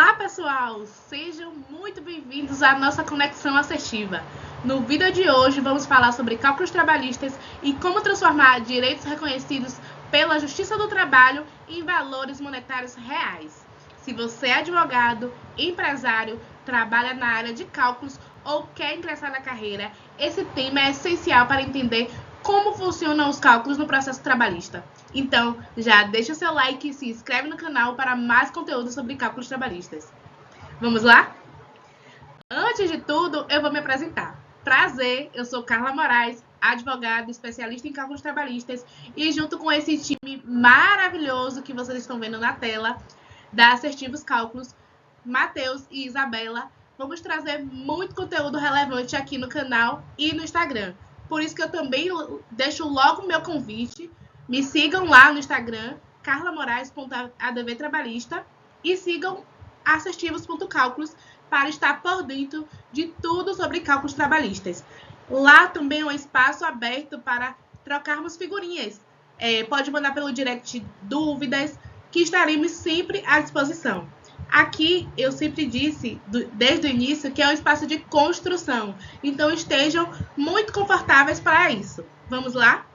Olá, pessoal! Sejam muito bem-vindos à nossa Conexão Assertiva. No vídeo de hoje, vamos falar sobre cálculos trabalhistas e como transformar direitos reconhecidos pela Justiça do Trabalho em valores monetários reais. Se você é advogado, empresário, trabalha na área de cálculos ou quer ingressar na carreira, esse tema é essencial para entender como funcionam os cálculos no processo trabalhista. Então, já deixa o seu like e se inscreve no canal para mais conteúdo sobre cálculos trabalhistas. Vamos lá? Antes de tudo, eu vou me apresentar. Prazer, eu sou Carla Moraes, advogada, especialista em cálculos trabalhistas, e junto com esse time maravilhoso que vocês estão vendo na tela, da Assertivos Cálculos, Matheus e Isabela, vamos trazer muito conteúdo relevante aqui no canal e no Instagram. Por isso que eu também deixo logo o meu convite. Me sigam lá no Instagram, carlamoraes.advtrabalhista, e sigam assertivos.cálculos para estar por dentro de tudo sobre cálculos trabalhistas. Lá também é um espaço aberto para trocarmos figurinhas. Pode mandar pelo direct dúvidas, que estaremos sempre à disposição. Aqui, eu sempre disse, desde o início, que é um espaço de construção. Então, estejam muito confortáveis para isso. Vamos lá?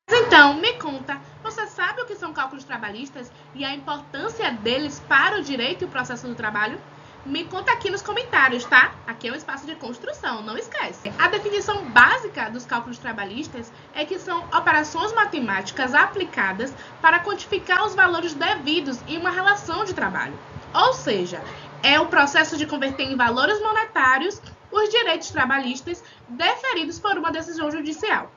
Então, me conta, você sabe o que são cálculos trabalhistas e a importância deles para o direito e o processo do trabalho? Me conta aqui nos comentários, tá? Aqui é um espaço de construção, não esquece. A definição básica dos cálculos trabalhistas é que são operações matemáticas aplicadas para quantificar os valores devidos em uma relação de trabalho. Ou seja, é o processo de converter em valores monetários os direitos trabalhistas deferidos por uma decisão judicial.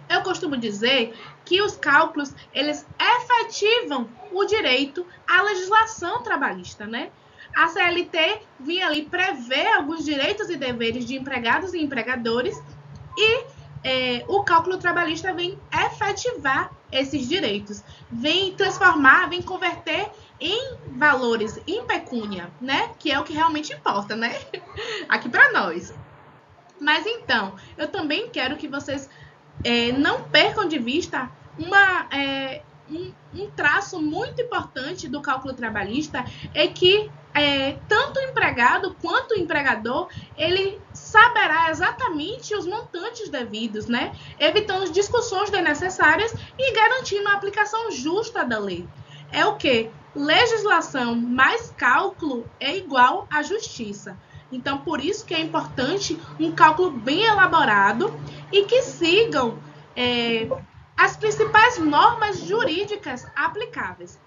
Eu costumo dizer que os cálculos, eles efetivam o direito à legislação trabalhista, né? A CLT vinha ali prever alguns direitos e deveres de empregados e empregadores e o cálculo trabalhista vem efetivar esses direitos, vem transformar, vem converter em valores, em pecúnia, né? Que é o que realmente importa, né? Aqui para nós. Mas então, eu também quero que vocês não percam de vista um traço muito importante do cálculo trabalhista, é que tanto o empregado quanto o empregador, ele saberá exatamente os montantes devidos, né? Evitando discussões desnecessárias e garantindo a aplicação justa da lei. É o quê? Legislação mais cálculo é igual à justiça. Então, por isso que é importante um cálculo bem elaborado e que sigam as principais normas jurídicas aplicáveis.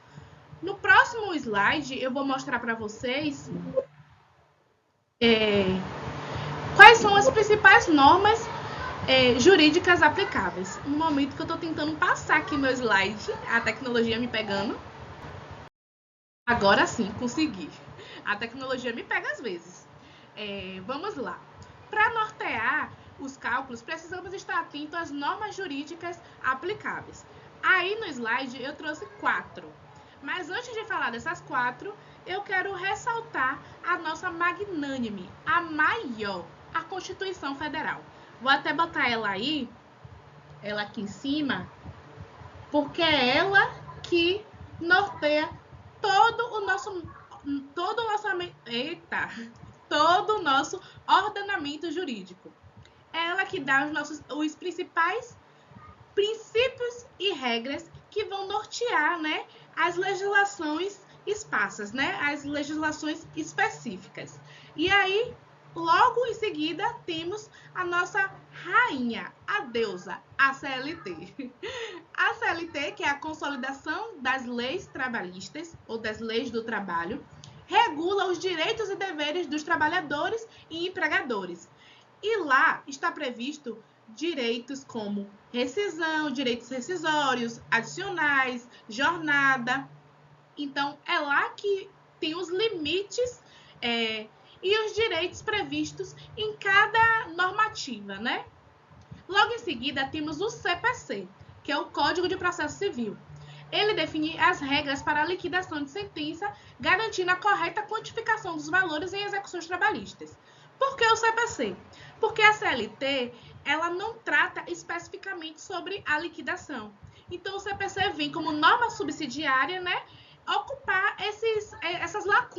No próximo slide, eu vou mostrar para vocês quais são as principais normas jurídicas aplicáveis. No momento que eu estou tentando passar aqui meu slide, a tecnologia me pegando. Agora sim, consegui. A tecnologia me pega às vezes. Vamos lá. Para nortear os cálculos, precisamos estar atentos às normas jurídicas aplicáveis. Aí no slide eu trouxe 4. Mas antes de falar dessas 4, eu quero ressaltar a nossa magnânime, a maior, a Constituição Federal. Vou até botar ela aí, ela aqui em cima, porque é ela que norteia todo o nosso ordenamento jurídico. É ela que dá os principais princípios e regras que vão nortear, né, as legislações esparsas, né, as legislações específicas. E aí, logo em seguida, temos a nossa rainha, a deusa, a CLT. A CLT, que é a consolidação das leis trabalhistas, ou das leis do trabalho, regula os direitos e deveres dos trabalhadores e empregadores. E lá está previsto direitos como rescisão, direitos rescisórios, adicionais, jornada. Então, é lá que tem os limites e os direitos previstos em cada normativa, né? Logo em seguida, temos o CPC, que é o Código de Processo Civil. Ele define as regras para a liquidação de sentença, garantindo a correta quantificação dos valores em execuções trabalhistas. Por que o CPC? Porque a CLT, ela não trata especificamente sobre a liquidação. Então, o CPC vem como norma subsidiária, né, ocupar essas lacunas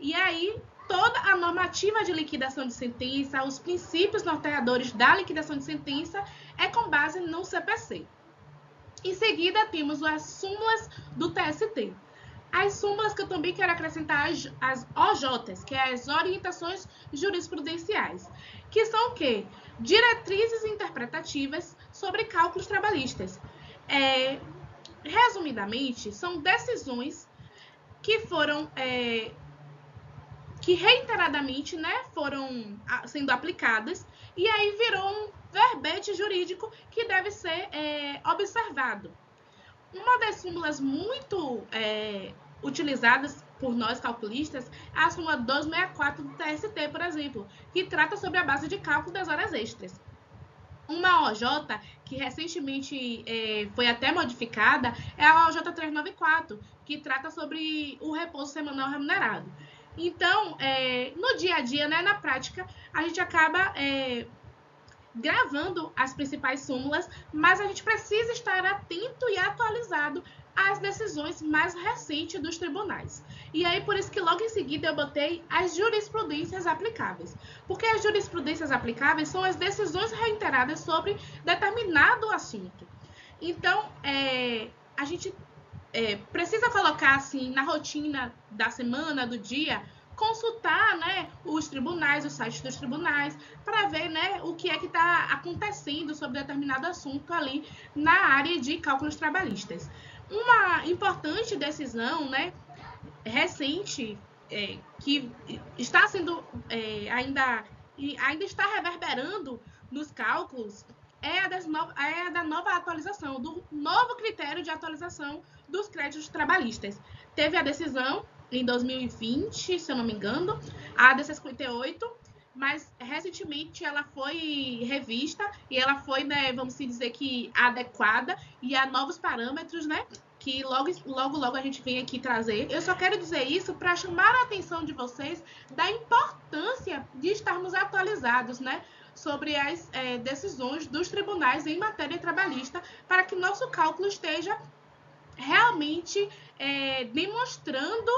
E aí, toda a normativa de liquidação de sentença, os princípios norteadores da liquidação de sentença é com base no CPC. Em seguida, temos as súmulas do TST. As súmulas que eu também quero acrescentar, as OJs, que é as orientações jurisprudenciais, que são o quê? Diretrizes interpretativas sobre cálculos trabalhistas. Resumidamente, são decisões que foram, que reiteradamente, né, foram sendo aplicadas, e aí virou um verbete jurídico que deve ser observado. Uma das súmulas muito utilizadas por nós calculistas é a súmula 264 do TST, por exemplo, que trata sobre a base de cálculo das horas extras. Uma OJ que recentemente foi até modificada é a OJ 394, que trata sobre o repouso semanal remunerado. Então, no dia a dia, né, na prática, a gente acaba gravando as principais súmulas, mas a gente precisa estar atento e atualizado às decisões mais recentes dos tribunais. E aí, por isso que logo em seguida eu botei as jurisprudências aplicáveis. Porque as jurisprudências aplicáveis são as decisões reiteradas sobre determinado assunto. Então, a gente precisa colocar assim na rotina da semana, do dia, consultar, né, os tribunais, os sites dos tribunais, para ver, né, o que é que está acontecendo sobre determinado assunto ali na área de cálculos trabalhistas. Uma importante decisão, né, recente, que está sendo ainda está reverberando nos cálculos, é a da nova atualização, do novo critério de atualização dos créditos trabalhistas. Teve a decisão em 2020, se eu não me engano, a ADC 58, mas recentemente ela foi revista e ela foi, né, vamos dizer que adequada e a novos parâmetros, né, que logo a gente vem aqui trazer. Eu só quero dizer isso para chamar a atenção de vocês da importância de estarmos atualizados, né, sobre as decisões dos tribunais em matéria trabalhista, para que nosso cálculo esteja realmente demonstrando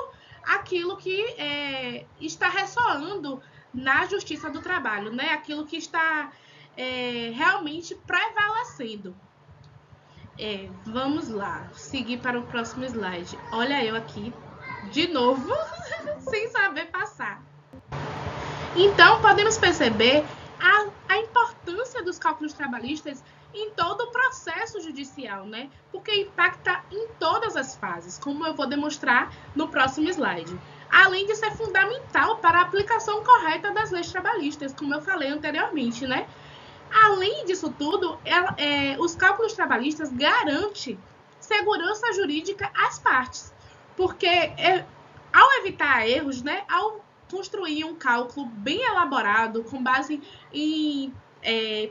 aquilo que está ressoando na Justiça do Trabalho, né? Aquilo que está realmente prevalecendo. Vamos lá, seguir para o próximo slide. Olha eu aqui, de novo, sem saber passar. Então, podemos perceber a importância dos cálculos trabalhistas em todo o processo judicial, né? Porque impacta em todas as fases, como eu vou demonstrar no próximo slide. Além de ser fundamental para a aplicação correta das leis trabalhistas, como eu falei anteriormente, né? Além disso tudo, os cálculos trabalhistas garantem segurança jurídica às partes, porque ao evitar erros, né? Ao construir um cálculo bem elaborado, com base em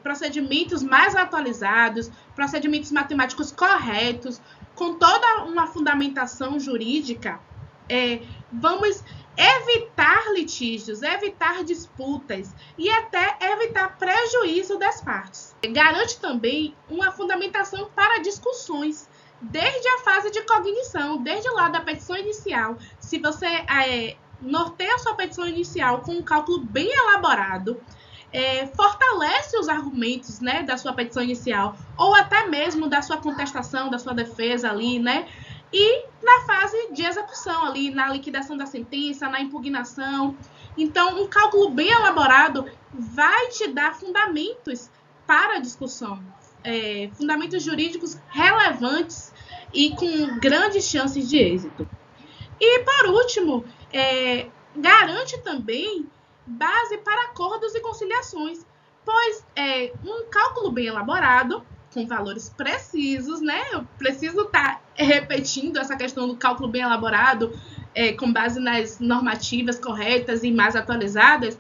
procedimentos mais atualizados, procedimentos matemáticos corretos, com toda uma fundamentação jurídica, vamos evitar litígios, evitar disputas e até evitar prejuízo das partes. Garante também uma fundamentação para discussões, desde a fase de cognição, desde lá da petição inicial. Se você norteia a sua petição inicial com um cálculo bem elaborado, fortalece os argumentos, né, da sua petição inicial, ou até mesmo da sua contestação, da sua defesa ali, né? E na fase de execução ali, na liquidação da sentença, na impugnação. Então, um cálculo bem elaborado vai te dar fundamentos para a discussão, fundamentos jurídicos relevantes e com grandes chances de êxito. E, por último, garante também base para acordos e conciliações, pois um cálculo bem elaborado, com valores precisos, né? Eu preciso estar repetindo essa questão do cálculo bem elaborado, com base nas normativas corretas e mais atualizadas,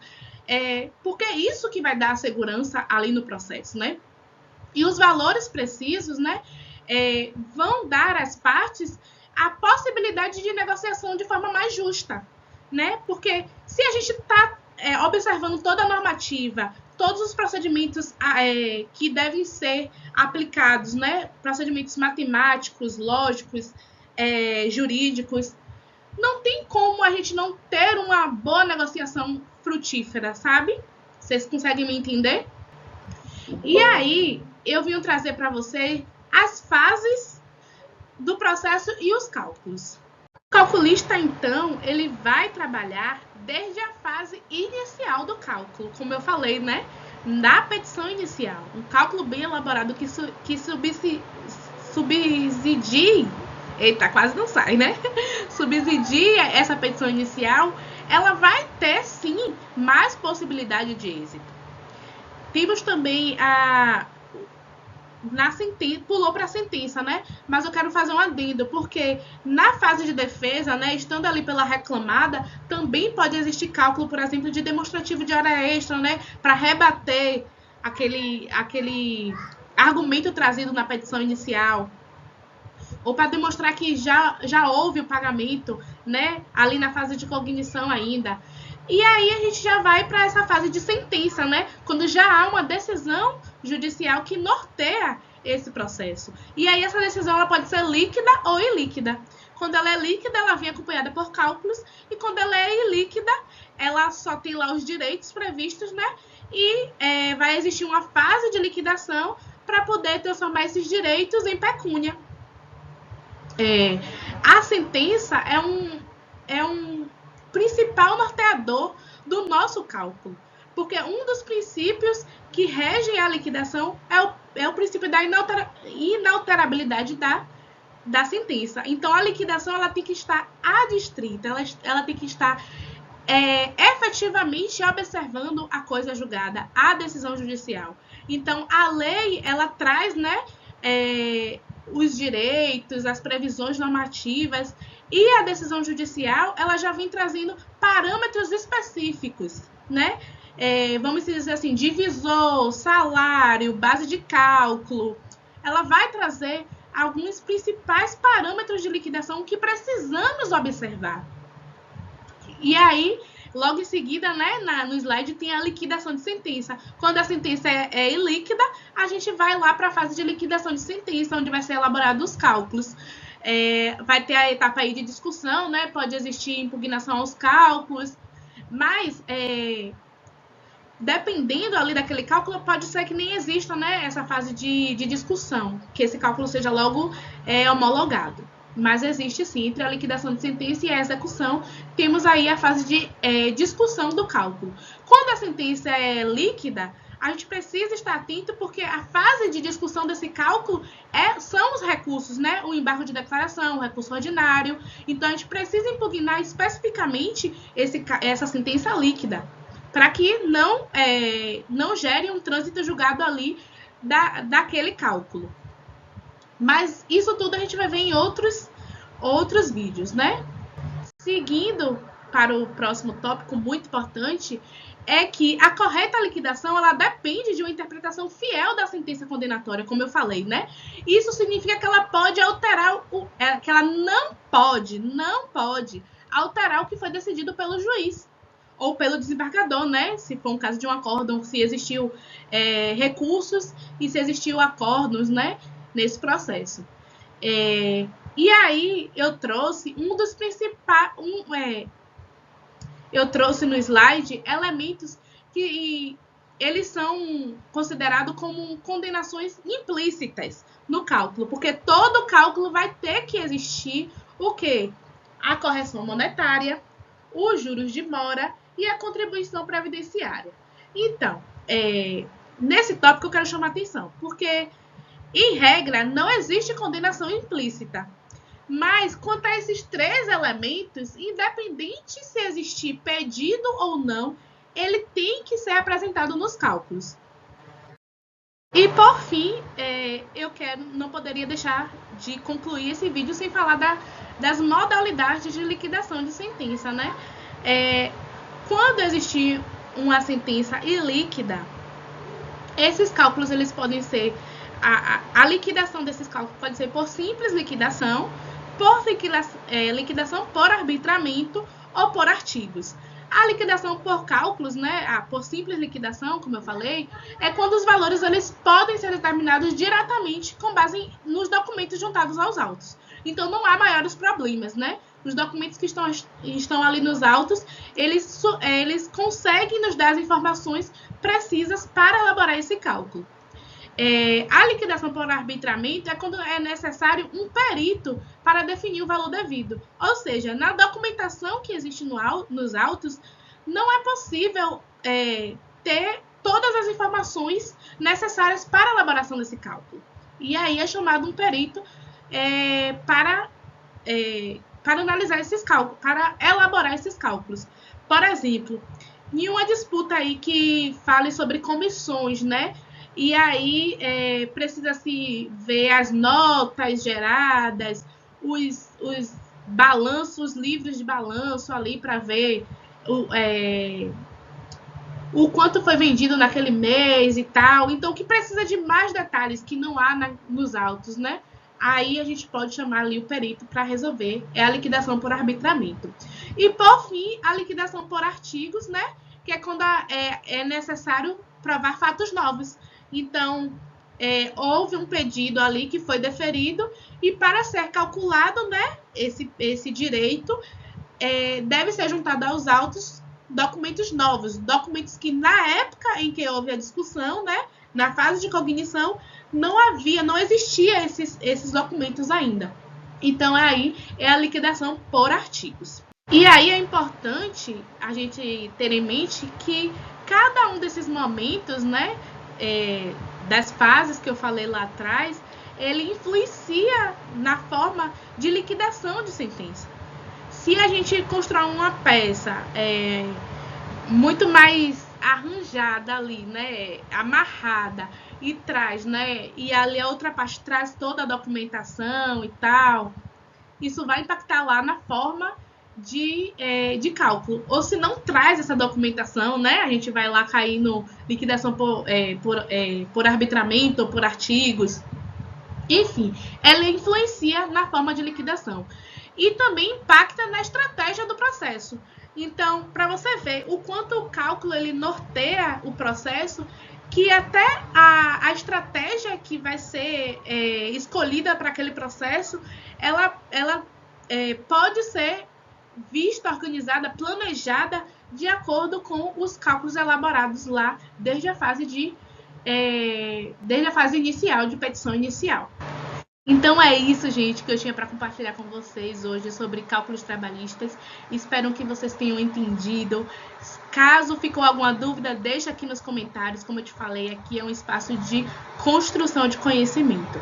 porque é isso que vai dar a segurança ali no processo, né? E os valores precisos, né, vão dar às partes a possibilidade de negociação de forma mais justa, né? Porque se a gente está observando toda a normativa, todos os procedimentos que devem ser aplicados, né? Procedimentos matemáticos, lógicos, jurídicos, não tem como a gente não ter uma boa negociação frutífera, sabe? Vocês conseguem me entender? E aí, eu vim trazer para vocês as fases do processo e os cálculos. O calculista, então, ele vai trabalhar desde a fase inicial do cálculo, como eu falei, né? Na petição inicial. Um cálculo bem elaborado que subsidie... Eita, quase não sai, né? Subsidia essa petição inicial, ela vai ter, sim, mais possibilidade de êxito. Temos também pulou para a sentença, né? Mas eu quero fazer um adendo, porque na fase de defesa, né, estando ali pela reclamada, também pode existir cálculo, por exemplo, de demonstrativo de hora extra, né, para rebater aquele argumento trazido na petição inicial, ou para demonstrar que já houve o pagamento, né, ali na fase de cognição ainda. E aí a gente já vai para essa fase de sentença, né? Quando já há uma decisão judicial que norteia esse processo. E aí essa decisão ela pode ser líquida ou ilíquida. Quando ela é líquida, ela vem acompanhada por cálculos. E quando ela é ilíquida, ela só tem lá os direitos previstos, né? E vai existir uma fase de liquidação para poder transformar esses direitos em pecúnia. A sentença é um principal norteador do nosso cálculo, porque um dos princípios que regem a liquidação é o princípio da inalterabilidade da sentença. Então, a liquidação ela tem que estar adstrita, ela tem que estar efetivamente observando a coisa julgada, a decisão judicial. Então, a lei ela traz, né, os direitos, as previsões normativas, e a decisão judicial, ela já vem trazendo parâmetros específicos, né? Vamos dizer assim, divisor, salário, base de cálculo. Ela vai trazer alguns principais parâmetros de liquidação que precisamos observar. E aí, logo em seguida, né, no slide tem a liquidação de sentença. Quando a sentença é ilíquida, a gente vai lá para a fase de liquidação de sentença, onde vai ser elaborado os cálculos. Vai ter a etapa aí de discussão, né? Pode existir impugnação aos cálculos, mas dependendo ali daquele cálculo, pode ser que nem exista, né, essa fase de discussão, que esse cálculo seja logo homologado. Mas existe sim, entre a liquidação de sentença e a execução, temos aí a fase de discussão do cálculo. Quando a sentença é líquida, a gente precisa estar atento porque a fase de discussão desse cálculo são os recursos, né? O embargo de declaração, o recurso ordinário. Então, a gente precisa impugnar especificamente essa sentença líquida, para que não gere um trânsito julgado ali daquele cálculo. Mas isso tudo a gente vai ver em outros vídeos, né? Seguindo para o próximo tópico muito importante, é que a correta liquidação, ela depende de uma interpretação fiel da sentença condenatória, como eu falei, né? Isso significa que ela pode alterar, que ela não pode alterar o que foi decidido pelo juiz ou pelo desembargador, né? Se for um caso de um acórdão, se existiu recursos e se existiu acórdãos, né? Nesse processo. E aí, eu trouxe um dos principais... eu trouxe no slide elementos que eles são considerados como condenações implícitas no cálculo, porque todo cálculo vai ter que existir o quê? A correção monetária, os juros de mora e a contribuição previdenciária. Então, nesse tópico eu quero chamar atenção, porque, em regra, não existe condenação implícita. Mas, quanto a esses três elementos, independente se existir pedido ou não, ele tem que ser apresentado nos cálculos. E, por fim, não poderia deixar de concluir esse vídeo sem falar das modalidades de liquidação de sentença, né? Quando existir uma sentença ilíquida, esses cálculos eles podem ser... A liquidação desses cálculos pode ser por simples liquidação, por liquidação por arbitramento ou por artigos. A liquidação por cálculos, né, por simples liquidação, como eu falei, é quando os valores eles podem ser determinados diretamente com base nos documentos juntados aos autos. Então não há maiores problemas, né? Os documentos que estão ali nos autos, eles conseguem nos dar as informações precisas para elaborar esse cálculo. A liquidação por arbitramento é quando é necessário um perito para definir o valor devido. Ou seja, na documentação que existe nos autos, não é possível ter todas as informações necessárias para a elaboração desse cálculo. E aí é chamado um perito para analisar esses cálculos, para elaborar esses cálculos. Por exemplo, em uma disputa aí que fale sobre comissões, né? E aí precisa-se ver as notas geradas, os balanços, livros de balanço ali para ver o quanto foi vendido naquele mês e tal. Então, que precisa de mais detalhes que não há nos autos, né? Aí a gente pode chamar ali o perito para resolver. É a liquidação por arbitramento. E, por fim, a liquidação por artigos, né? Que é quando é necessário provar fatos novos. Então, houve um pedido ali que foi deferido e para ser calculado, né, esse direito, deve ser juntado aos autos documentos novos, documentos que na época em que houve a discussão, né, na fase de cognição, não existia esses documentos ainda. Então, aí é a liquidação por artigos. E aí é importante a gente ter em mente que cada um desses momentos, né, das fases que eu falei lá atrás, ele influencia na forma de liquidação de sentença. Se a gente constrói uma peça muito mais arranjada ali, né, amarrada, e traz, né, e ali a outra parte traz toda a documentação e tal, isso vai impactar lá na forma de cálculo. Ou se não traz essa documentação, né, a gente vai lá cair no liquidação por arbitramento ou por artigos. Enfim, ela influencia na forma de liquidação. E também impacta na estratégia do processo. Então, para você ver o quanto o cálculo ele norteia o processo, que até a estratégia que vai ser escolhida para aquele processo, ela pode ser vista, organizada, planejada de acordo com os cálculos elaborados lá desde a fase inicial, de petição inicial. Então é isso, gente, que eu tinha para compartilhar com vocês hoje sobre cálculos trabalhistas. Espero que vocês tenham entendido. Caso ficou alguma dúvida, deixa aqui nos comentários. Como eu te falei, aqui é um espaço de construção de conhecimento.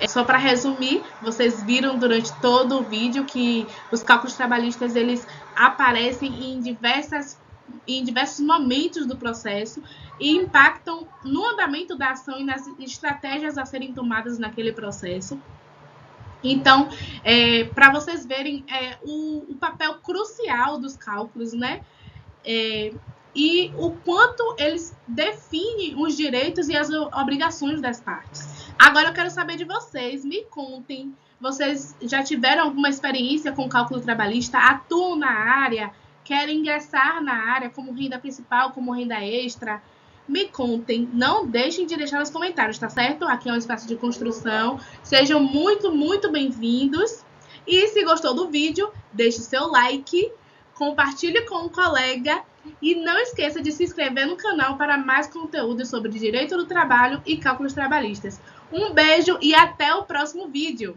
Só para resumir, vocês viram durante todo o vídeo que os cálculos trabalhistas eles aparecem em diversos momentos do processo e impactam no andamento da ação e nas estratégias a serem tomadas naquele processo. Então, para vocês verem o papel crucial dos cálculos, né? E o quanto eles definem os direitos e as obrigações das partes. Agora eu quero saber de vocês, me contem, vocês já tiveram alguma experiência com cálculo trabalhista, atuam na área, querem ingressar na área como renda principal, como renda extra? Me contem, não deixem de deixar nos comentários, tá certo? Aqui é um espaço de construção, sejam muito, muito bem-vindos. E se gostou do vídeo, deixe seu like, compartilhe com um colega e não esqueça de se inscrever no canal para mais conteúdo sobre direito do trabalho e cálculos trabalhistas. Um beijo e até o próximo vídeo!